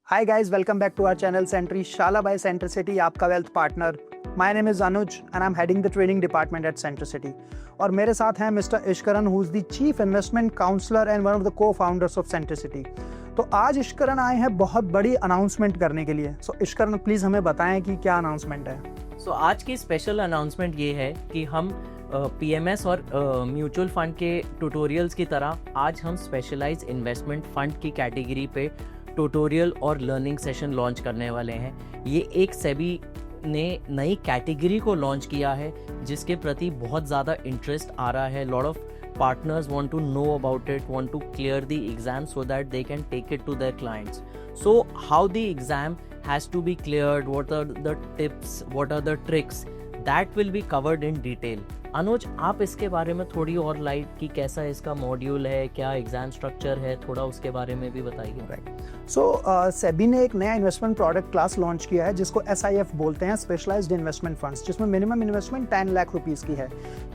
Hi guys, welcome back to our channel Sentry Shala by Centricity, आपका wealth partner. My name is Anuj and I'm heading the training department at Centricity. और मेरे साथ हैं mister इश्करन, who is the Chief Investment Counselor and one of the co-founders of Centricity. तो आज इश्करन आए हैं बहुत बड़ी अनाउंसमेंट करने के लिए. सो इश्करन प्लीज़ हमें बताएं कि क्या अनाउंसमेंट है. सो आज की स्पेशल अनाउंसमेंट ये है कि हम पीएमएस और म्यूचुअल फंड के ट्यूटोरियल्स की तरह आज हम स्पेशलाइज इन्वेस्टमेंट फंड की कैटेगरी पे ट्यूटोरियल और लर्निंग सेशन लॉन्च करने वाले हैं. ये एक सेबी ने नई कैटेगरी को लॉन्च किया है जिसके प्रति बहुत ज़्यादा इंटरेस्ट आ रहा है. Lot of partners want to know about it, want to clear the exam so that they can take it to their clients. So how the exam has to be cleared, what are the tips, what are the tricks, that will be covered in detail. अनुज, आप इसके बारे में थोड़ी और light कि कैसा इसका module है, क्या एग्जाम स्ट्रक्चर है, थोड़ा उसके बारे में भी बताइए. सो सेबी ने एक नया इन्वेस्टमेंट प्रोडक्ट क्लास लॉन्च किया है जिसको SIF बोलते हैं, स्पेशलाइज्ड इन्वेस्टमेंट फंड्स, जिसमें मिनिमम इन्वेस्टमेंट 10 लाख रुपीस की है.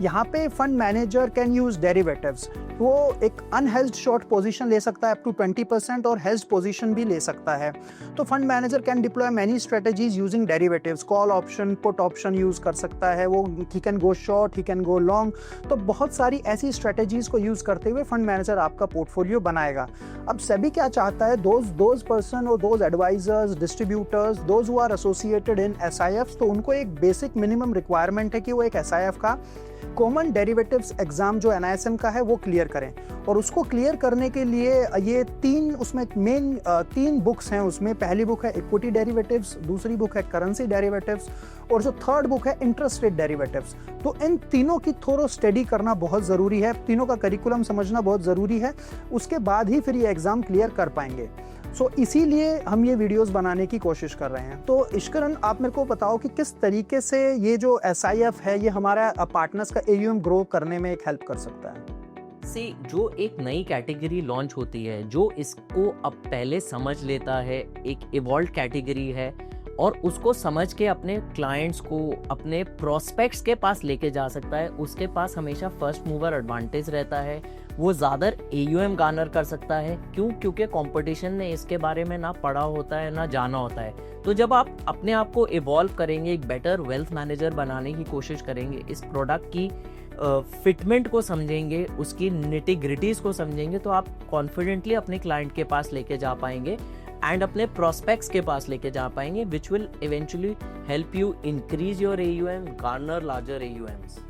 यहाँ पे fund manager can use derivatives. वो एक अनहेज्ड शॉर्ट पोजीशन ले सकता है अप टू 20% और हेज्ड पोजीशन भी ले सकता है. तो fund manager can deploy many strategies using derivatives. Call option, put option use कर सकता है वो. He can go short, he can go long. तो बहुत सारी ऐसी स्ट्रेटजीज को यूज करते हुए फंड मैनेजर आपका पोर्टफोलियो बनाएगा. अब सेबी क्या चाहता है, those person or those advisors, distributors, those who are associated in SIFs, तो उनको एक बेसिक मिनिमम रिक्वायरमेंट है कि वो एक SIF का कॉमन डेरिवेटिव्स एग्जाम जो NISM का है वो क्लियर करें. और उसको क्लियर करने के लिए ये तीन बुक्स हैं. उसमें पहली बुक है इक्विटी डेरिवेटिव्स, दूसरी बुक है करेंसी डेरिवेटिव्स और जो थर्ड बुक है इंटरेस्ट रेट डेरिवेटिव्स. तो इन तीनों की थोड़ा स्टडी करना बहुत ज़रूरी है, तीनों का करिकुलम समझना बहुत ज़रूरी है. उसके बाद ही फिर ये एग्ज़ाम क्लियर कर पाएंगे. सो इसीलिए हम ये वीडियोस बनाने की कोशिश कर रहे हैं. तो इश्करन, आप मेरे को बताओ कि किस तरीके से ये जो SIF है ये हमारा पार्टनर्स का AUM ग्रो करने में एक हेल्प कर सकता है. जो एक नई कैटेगरी लॉन्च होती है, जो इसको अब पहले समझ लेता है, एक इवॉल्व कैटेगरी है और उसको समझ के अपने क्लाइंट्स को, अपने प्रोस्पेक्ट्स के पास लेके जा सकता है, उसके पास हमेशा फर्स्ट मूवर एडवांटेज रहता है. वो ज़्यादा AUM गार्नर कर सकता है. क्योंकि कंपटीशन ने इसके बारे में ना पढ़ा होता है ना जाना होता है. तो जब आप अपने आप को इवॉल्व करेंगे, एक बेटर वेल्थ मैनेजर बनाने की कोशिश करेंगे, इस प्रोडक्ट की फिटमेंट को समझेंगे, उसकी निटी-ग्रिटीज को समझेंगे, तो आप कॉन्फिडेंटली अपने क्लाइंट के पास लेके जा पाएंगे एंड अपने प्रोस्पेक्ट्स के पास लेके जा पाएंगे, which will eventually help you increase your AUM, Garner larger AUMs.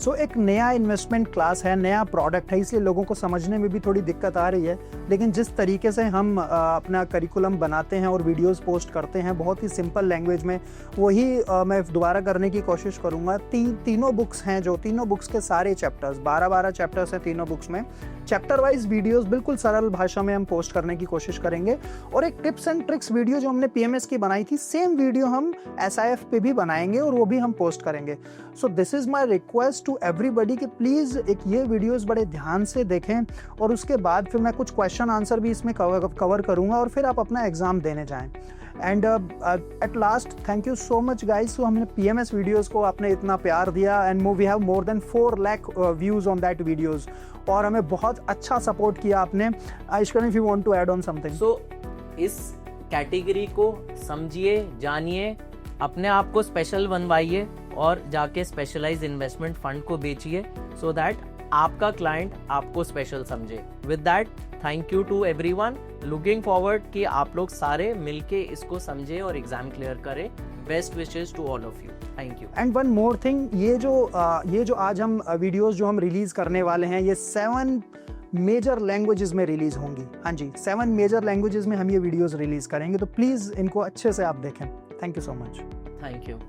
सो एक नया इन्वेस्टमेंट क्लास है, नया प्रोडक्ट है, इसलिए लोगों को समझने में भी थोड़ी दिक्कत आ रही है. लेकिन जिस तरीके से हम अपना करिकुलम बनाते हैं और वीडियोस पोस्ट करते हैं बहुत ही सिंपल लैंग्वेज में, वही मैं दोबारा करने की कोशिश करूँगा. तीनों बुक्स हैं, जो तीनों बुक्स के सारे चैप्टर्स, 12 चैप्टर्स हैं तीनों बुक्स में. चैप्टर वाइज वीडियोस बिल्कुल सरल भाषा में हम पोस्ट करने की कोशिश करेंगे. और एक टिप्स एंड ट्रिक्स वीडियो जो हमने PMS की बनाई थी, सेम वीडियो हम SIF पे भी बनाएंगे और वो भी हम पोस्ट करेंगे. So this is my request to everybody कि प्लीज़ एक ये वीडियोस बड़े ध्यान से देखें और उसके बाद फिर मैं कुछ क्वेश्चन आंसर भी इसमें कवर करूँगा और फिर आप अपना एग्ज़ाम देने जाएँ. And at last, thank you so much guys. तो हमने PMS वीडियोस को आपने इतना प्यार दिया and we have more than 4 lakh views on that videos और हमें बहुत अच्छा सपोर्ट किया आपने. Ishkaran, if you want to add on something. So इस कैटेगरी को समझिए, जानिए, अपने आप को स्पेशल बनवाइए और जाके स्पेशलाइज इन्वेस्टमेंट फंड को बेचिए सो दैट आपका क्लाइंट आपको स्पेशल समझे. With that, thank you to everyone. Looking forward कि आप लोग सारे मिलके इसको समझे और एग्जाम क्लियर करें. Best wishes to all of you. Thank you. And one more thing, ये जो आज हम वीडियोस जो हम रिलीज करने वाले हैं, ये 7 मेजर लैंग्वेजेस में रिलीज होंगी. हाँ जी, 7 मेजर लैंग्वेजेस में हम ये वीडियोस रिलीज करेंगे. तो प्लीज़ इनको अच्छे से आप देखें. Thank you so much. Thank you.